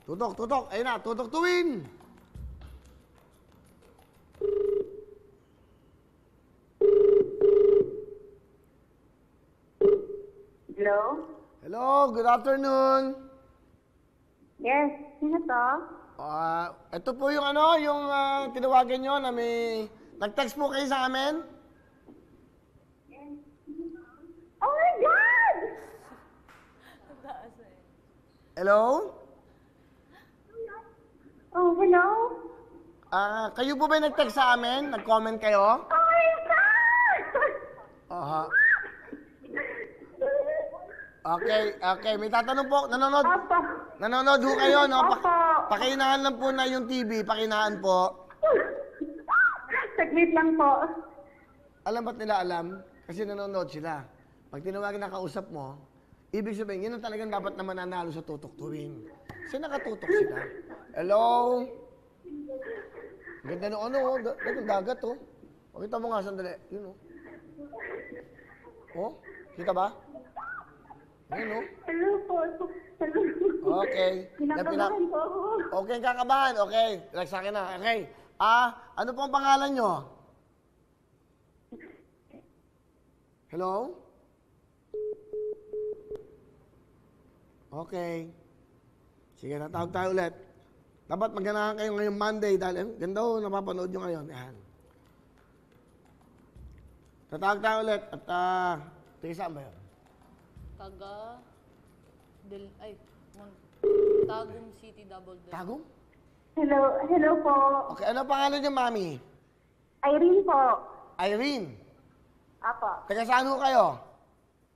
Tutok, tutok. Ayun na, tutok tuwin. Hello? Hello, good afternoon. Yes, sino to? Ito po yung ano, yung tinawagan nyo na may... Nag-text po kayo sa amin? Oh my God! Hello? Oh, hello? Kayo po ba yung nag-text sa amin? Nag-comment kayo? Oh my God! Aha. Okay. May tatanong po. Nanonood. Opo. Nanonood ho kayo, no? Opo. Pakinahan lang po na yung TV. Pakinahan po. Saglit lang po. Alam ba't nila alam? Kasi nanonood sila. Pag tinawagan na kausap mo, ibig sabihin, yun ang talagang dapat na mananalo sa tutok tuwing. Kasi nakatutok sila. Hello? Ganda ng ano, dagat, oh. Pakita mo nga, sandali. Yun, oh. Oh, kita ba? Ayun, oh. Hello po. Hello. Okay. Kinakabahan po ako. Okay, kakabahan. Okay. Relax sa akin na. Okay. Ano po ang pangalan nyo? Hello? Okay. Sige, tatawag tayo ulit. Dapat magganahan kayo ngayong Monday dahil ganda ho, napapanood nyo ngayon. Yan. Tatawag tayo ulit at tiga saan ba yun? Tagum City Double Del. Tagum? Hello po. Okay, ano pangalan niyo, Mami? Irene po. Irene. Apo. Taga saan ho kayo?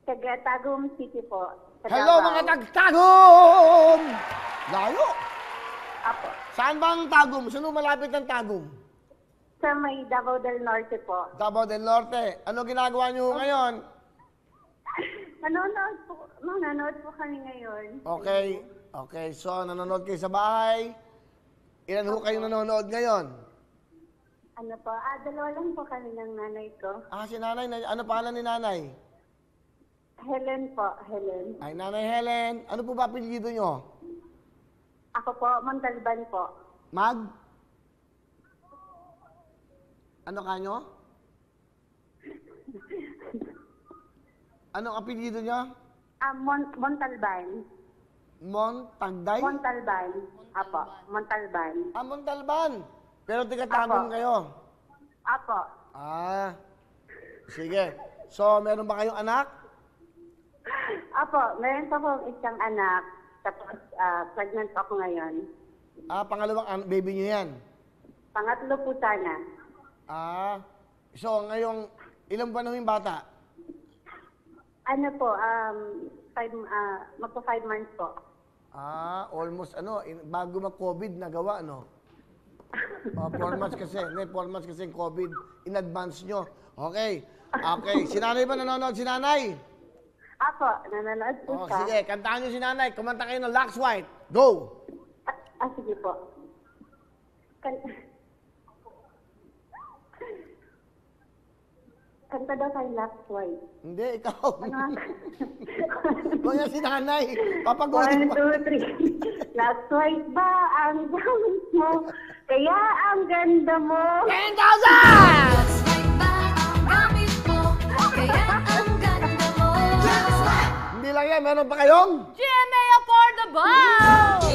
Taga Tagum City po. Sa Hello, Davao. mga tagtagum! Layo. Apo. Saan ba ang Tagum? Saan ho malapit ng Tagum? Sa may Davao del Norte po. Davao del Norte. Ano ginagawa niyo ngayon? Nanonood po kami ngayon. Okay. So, nanonood kayo sa bahay. Ilan ho kayong nanonood ngayon? Ano po? Dalawa lang po kami ng nanay ko. Si nanay. Ano pangalan ni nanay? Helen po, Helen. Ay, Nanay Helen. Ano po ba apelyido nyo? Ako po, Montalban po. Mag? Ano kanyo? Anong apelyido nyo? Montalban. Montagday? Montalban. Apo, Montalban. Montalban. Pero tiga-Tagum kayo? Apo. Sige. So, meron ba kayong anak? Apo, meron pa po isang anak. Tapos, pregnant po ako ngayon. Pangalawang baby nyo yan? Pangatlo po sana. So, ngayong, ilang buwan na yung bata? Ano po, magpa 5 months po. Almost bago mag-COVID nagawa, no? 4 months kasi. Hindi, 4 months kasi yung COVID. In advance nyo. Okay. Si nanay ba nanonood si nanay? Apo, nanonood po siya. Sige, kantahan nyo si nanay. Kumanta kayo ng Lux White. Go! Sige po. Kanta daw kay Lux White. Hindi, ikaw. Ano? Kung yan si nanay. Papagulit 1, 2, 3. Lux White ba ang gamit mo? Kaya ang ganda mo. 10,000! Hindi lang yan, meron pa kayong? GMA Affordable!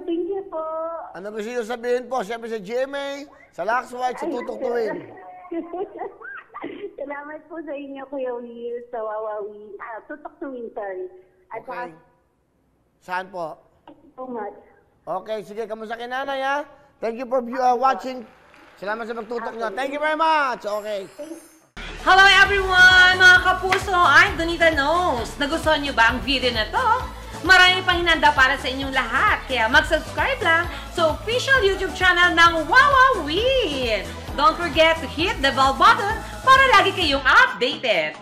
Thank you po. Ano gusto nyo sabihin po? Siyempre sa GMA, sa Lux White, sa Tutok Tuwin. Salamat po sa inyo, Kuya Will, sa Wawawi. Tutok Tuwin, sorry. At Okay. Saan po? thank you so much. Okay, sige, kamusta kay nanay, ha? Thank you for watching. Salamat sa pagtutok nyo. Thank you very much. Okay. Hello everyone! Mga kapuso, I'm Donita Knows. Nagustuhan niyo ba ang video na to? Marami pang hinanda para sa inyong lahat. Kaya mag-subscribe lang sa official YouTube channel ng Wowowin. Don't forget to hit the bell button para lagi kayong updated.